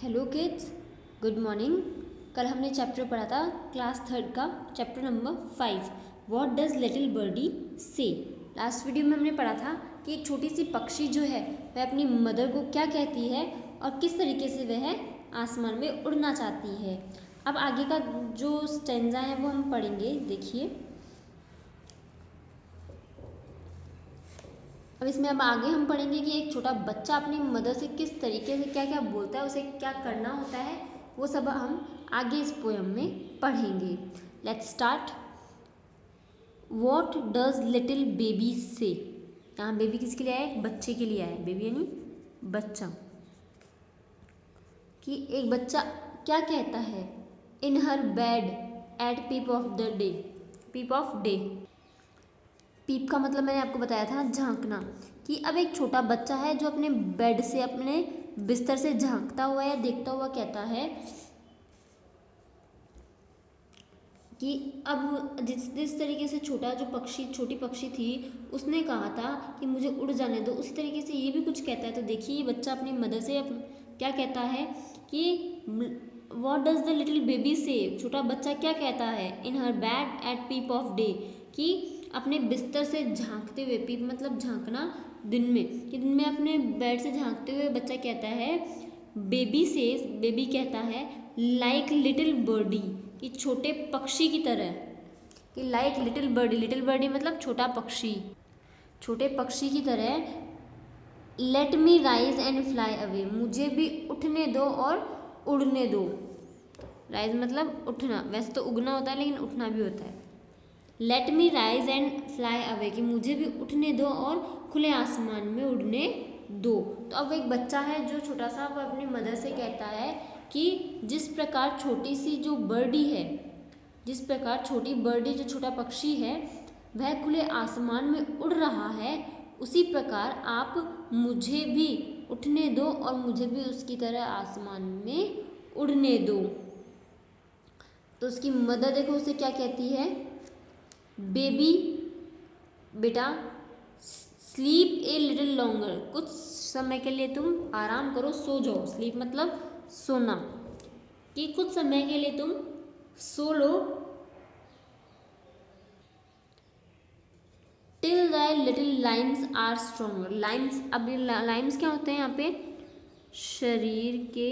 Hello kids, good morning. कल हमने chapter पढ़ा था क्लास थर्ड का chapter number 5, what does little birdie से। लास्ट वीडियो में हमने पढ़ा था कि एक छोटी सी पक्षी जो है वह अपनी मदर को क्या कहती है और किस तरीके से वह आसमान में उड़ना चाहती है। अब आगे का जो स्टेंजा है वो हम पढ़ेंगे। देखिए, अब इसमें अब आगे हम पढ़ेंगे कि एक छोटा बच्चा अपनी मदर से किस तरीके से क्या क्या बोलता है, उसे क्या करना होता है, वो सब हम आगे इस पोएम में पढ़ेंगे। Let's start. What does little baby से। यहाँ बेबी किसके लिए आया है? एक बच्चे के लिए आया है। बेबी यानी बच्चा। कि एक बच्चा क्या कहता है? In her bed at peep of the day. Peep of day, peep का मतलब मैंने आपको बताया था झांकना। कि अब एक छोटा बच्चा है जो अपने बेड से, अपने बिस्तर से झांकता हुआ या देखता हुआ कहता है कि अब जिस तरीके से छोटी पक्षी थी उसने कहा था कि मुझे उड़ जाने दो, उसी तरीके से ये भी कुछ कहता है। तो देखिए, ये बच्चा अपनी मदर से क्या कहता है कि what does the little baby say. छोटा बच्चा क्या कहता है? In her bed at peep of day, कि अपने बिस्तर से झांकते हुए। पीप मतलब झांकना दिन में, कि दिन में अपने बेड से झांकते हुए बच्चा कहता है, बेबी कहता है, लाइक लिटिल बर्डी, कि छोटे पक्षी की तरह। कि लाइक लिटिल बर्डी मतलब छोटा पक्षी, छोटे पक्षी की तरह। Let me rise and fly away, मुझे भी उठने दो और उड़ने दो। राइज मतलब उठना, वैसे तो उगना होता है लेकिन उठना भी होता है। Let me rise and fly away, कि मुझे भी उठने दो और खुले आसमान में उड़ने दो। तो अब एक बच्चा है जो छोटा सा, वो अपनी मदर से कहता है कि जिस प्रकार छोटी सी जो बर्डी है, जिस प्रकार छोटी बर्डी जो छोटा पक्षी है वह खुले आसमान में उड़ रहा है, उसी प्रकार आप मुझे भी उठने दो और मुझे भी उसकी तरह आसमान में उड़ने दो। तो उसकी मदर देखो उसे क्या कहती है? बेबी बेटा, स्लीप ए लिटिल लॉन्गर, कुछ समय के लिए तुम आराम करो, सो जाओ। स्लीप मतलब सोना, कि कुछ समय के लिए तुम सो लो। Till thy little Lyme's are stronger. Limes, अब लाइम्स क्या होते हैं यहाँ पे? शरीर के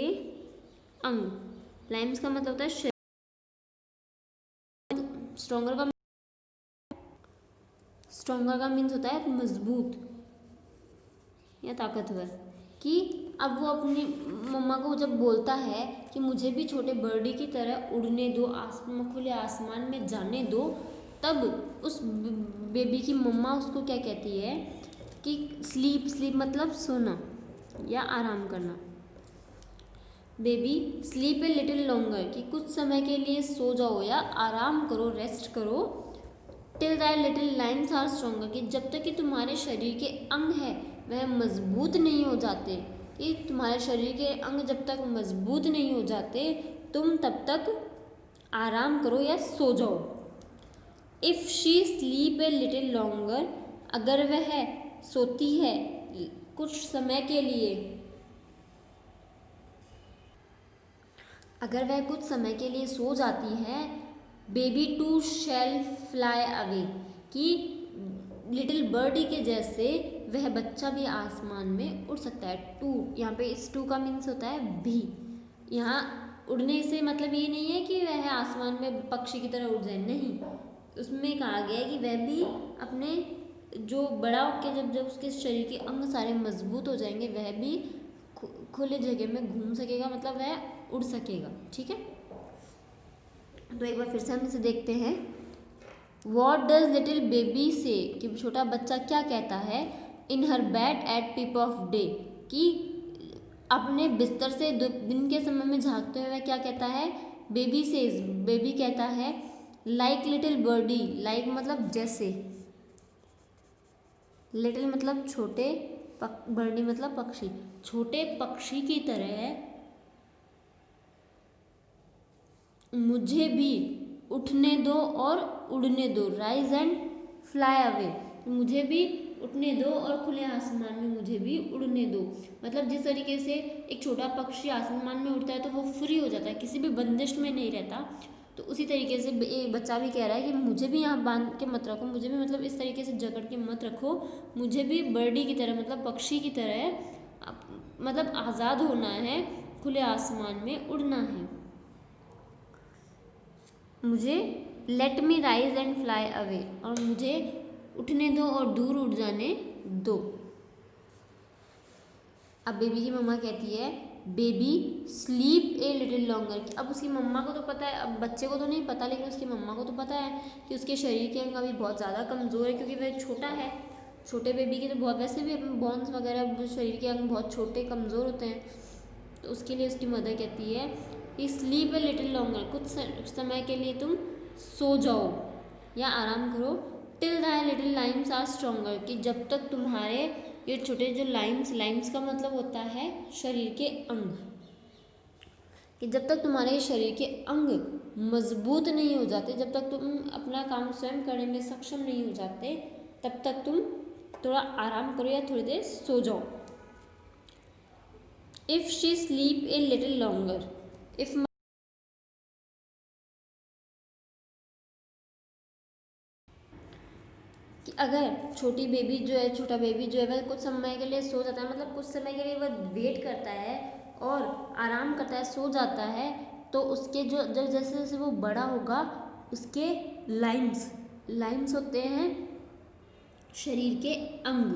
अंग। लाइम्स का मतलब होता है शरीर। स्ट्रॉन्गर का मीन्स होता है मजबूत या ताकतवर। कि अब वो अपनी मम्मा को जब बोलता है कि मुझे भी छोटे बर्डी की तरह उड़ने दो, खुले आसमान में जाने दो, तब उस बेबी की मम्मा उसको क्या कहती है कि स्लीप मतलब सोना या आराम करना। Baby sleep a little longer, कि कुछ समय के लिए सो जाओ या आराम करो, रेस्ट करो। Till that little Lyme's are stronger, कि जब तक कि तुम्हारे शरीर के अंग है वह मजबूत नहीं हो जाते, कि तुम्हारे शरीर के अंग जब तक मजबूत नहीं हो जाते तुम तब तक आराम करो या सो जाओ। If she sleep a little longer, अगर वह सोती है कुछ समय के लिए, अगर वह कुछ समय के लिए सो जाती है, baby to shall fly away, कि लिटिल बर्डी के जैसे वह बच्चा भी आसमान में उड़ सकता है। टू, यहाँ पे इस टू का मीन्स होता है भी। यहाँ उड़ने से मतलब ये नहीं है कि वह आसमान में पक्षी की तरह उड़ जाए, नहीं। उसमें कहा गया है कि वह भी अपने जो बड़ा होकर जब उसके शरीर के अंग सारे मजबूत हो जाएंगे वह भी खुले जगह में घूम सकेगा, मतलब वह उड़ सकेगा। ठीक है, तो एक बार फिर से हम इसे देखते हैं। What does little baby say, कि छोटा बच्चा क्या कहता है? In her bed at peep of day, कि अपने बिस्तर से दिन के समय में झांकते हुए क्या कहता है? बेबी सेज, बेबी कहता है, लाइक लिटिल बर्डी, लाइक मतलब जैसे, लिटिल मतलब छोटे, बर्डी मतलब पक्षी, छोटे पक्षी की तरह मुझे भी उठने दो और उड़ने दो। राइज एंड फ्लाई अवे, मुझे भी उठने दो और खुले आसमान में मुझे भी उड़ने दो। मतलब जिस तरीके से एक छोटा पक्षी आसमान में उड़ता है तो वो फ्री हो जाता है, किसी भी बंदिश में नहीं रहता, तो उसी तरीके से एक बच्चा भी कह रहा है कि मुझे भी यहाँ बांध के मत रखो, मुझे भी मतलब इस तरीके से जकड़ के मत रखो, मुझे भी बर्डी की तरह मतलब पक्षी की तरह मतलब आज़ाद होना है, खुले आसमान में उड़ना है। मुझे let me rise and fly away, और मुझे उठने दो और दूर उड़ जाने दो। अब बेबी की मम्मा कहती है baby sleep a little longer. अब उसकी मम्मा को तो पता है, अब बच्चे को तो नहीं पता, लेकिन उसकी मम्मा को तो पता है कि उसके शरीर के अंग अभी बहुत ज़्यादा कमज़ोर है, क्योंकि वह छोटा है। छोटे बेबी के तो बहुत वैसे भी बोन्स वगैरह शरीर के अंग बहुत छोटे कमज़ोर होते हैं, तो उसके लिए उसकी मदर कहती है कि स्लीप ए लिटिल लॉन्गर, कुछ समय के लिए तुम सो जाओ या आराम करो, till the little Lyme's are stronger, कि जब तक तुम्हारे ये छोटे जो लाइम्स का मतलब होता है शरीर के अंग, कि जब तक तुम्हारे शरीर के अंग मजबूत नहीं हो जाते, जब तक तुम अपना काम स्वयं करने में सक्षम नहीं हो जाते, तब तक तुम थोड़ा आराम करो या थोड़ी देर सो जाओ। If she sleep a little longer, if कि अगर छोटा बेबी जो है वह कुछ समय के लिए सो जाता है, मतलब कुछ समय के लिए वह वेट करता है और आराम करता है, सो जाता है, तो उसके जो जैसे जैसे वो बड़ा होगा, उसके लाइम्स होते हैं शरीर के अंग,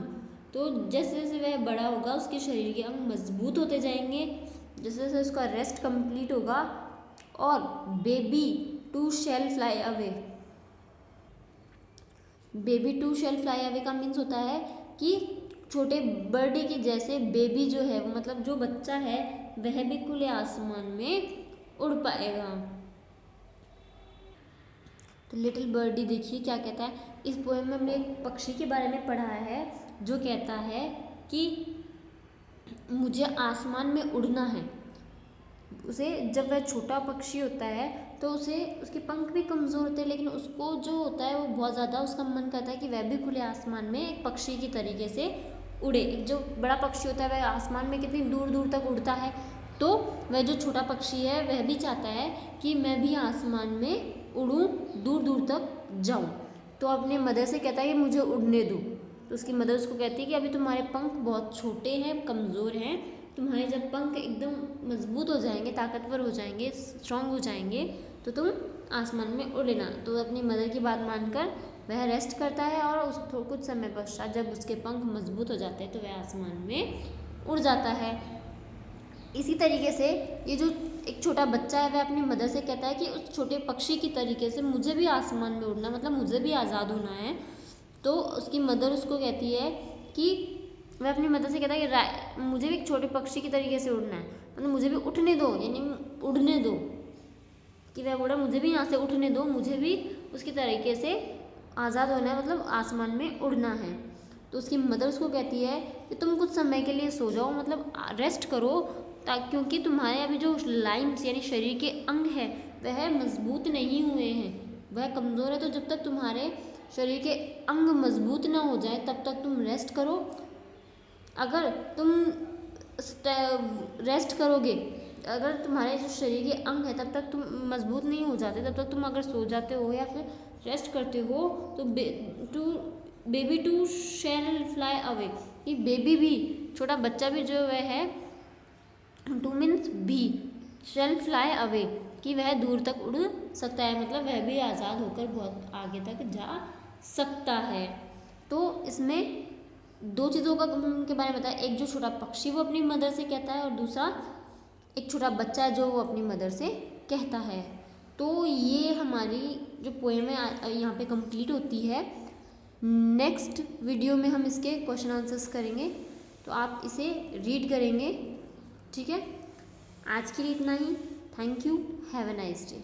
तो जैसे जैसे वह बड़ा होगा उसके शरीर के अंग मजबूत होते जाएंगे, जैसे जैसे उसका रेस्ट कंप्लीट होगा, और baby to shall fly away. Baby to shall fly away का मीन्स होता है कि छोटे बर्डी की जैसे बेबी जो है, मतलब जो बच्चा है, वह भी खुले आसमान में उड़ पाएगा। तो लिटिल बर्डी देखिए क्या कहता है। इस पोएम में हमने एक पक्षी के बारे में पढ़ा है जो कहता है कि मुझे आसमान में उड़ना है। उसे जब वह छोटा पक्षी होता है तो उसे उसके पंख भी कमज़ोर होते हैं, लेकिन उसको जो होता है वो बहुत ज़्यादा उसका मन करता है कि वह भी खुले आसमान में एक पक्षी की तरीके से उड़े। एक जो बड़ा पक्षी होता है वह आसमान में कितनी दूर दूर तक उड़ता है, तो वह जो छोटा पक्षी है वह भी चाहता है कि मैं भी आसमान में उड़ूँ, दूर दूर तक जाऊँ। तो अपने मदर से कहता है कि मुझे उड़ने दो। तो उसकी मदर उसको कहती है कि अभी तुम्हारे पंख बहुत छोटे हैं, कमज़ोर हैं, तुम्हारे जब पंख एकदम मजबूत हो जाएंगे, ताकतवर हो जाएंगे, स्ट्रांग हो जाएंगे, तो तुम आसमान में उड़ लेना। तो अपनी मदर की बात मानकर वह रेस्ट करता है, और उस कुछ समय पश्चात जब उसके पंख मजबूत हो जाते हैं तो वह आसमान में उड़ जाता है। इसी तरीके से ये जो एक छोटा बच्चा है वह अपनी मदर से कहता है कि उस छोटे पक्षी की तरीके से मुझे भी आसमान में उड़ना, मतलब मुझे भी आज़ाद होना है। तो उसकी मदर उसको कहती है कि वह अपनी मदर से कहता है कि मुझे भी एक छोटे पक्षी की तरीके से उड़ना है, मतलब मुझे भी उठने दो, यानी उड़ने दो, कि वह बोला मुझे भी यहाँ से उठने दो, मुझे भी उसकी तरीके से आज़ाद होना है, मतलब आसमान में उड़ना है। तो उसकी मदर उसको कहती है कि तुम कुछ समय के लिए सो जाओ, मतलब रेस्ट करो, ताकि क्योंकि तुम्हारे अभी जो लाइम्स यानी शरीर के अंग है वह मजबूत नहीं हुए हैं, वह कमज़ोर है। तो जब तक तुम्हारे शरीर के अंग मजबूत ना हो जाए तब तक तुम रेस्ट करो। अगर तुम रेस्ट करोगे, अगर तुम्हारे जो शरीर के अंग है तब तक तुम मजबूत नहीं हो जाते, तब तक तुम अगर सो जाते हो या फिर रेस्ट करते हो, तो baby to shall fly away, कि बेबी भी, छोटा बच्चा भी जो वह है, टू मीन्स भी, शैल फ्लाई अवे, कि वह दूर तक उड़ सकता है, मतलब वह भी आज़ाद होकर बहुत आगे तक जा सकता है। तो इसमें दो चीज़ों का के बारे में बताया, एक जो छोटा पक्षी वो अपनी मदर से कहता है, और दूसरा एक छोटा बच्चा जो वो अपनी मदर से कहता है। तो ये हमारी जो पोएम है यहाँ पे कंप्लीट होती है। नेक्स्ट वीडियो में हम इसके क्वेश्चन आंसर्स करेंगे, तो आप इसे रीड करेंगे, ठीक है। आज के लिए इतना ही। Thank you, have a nice day.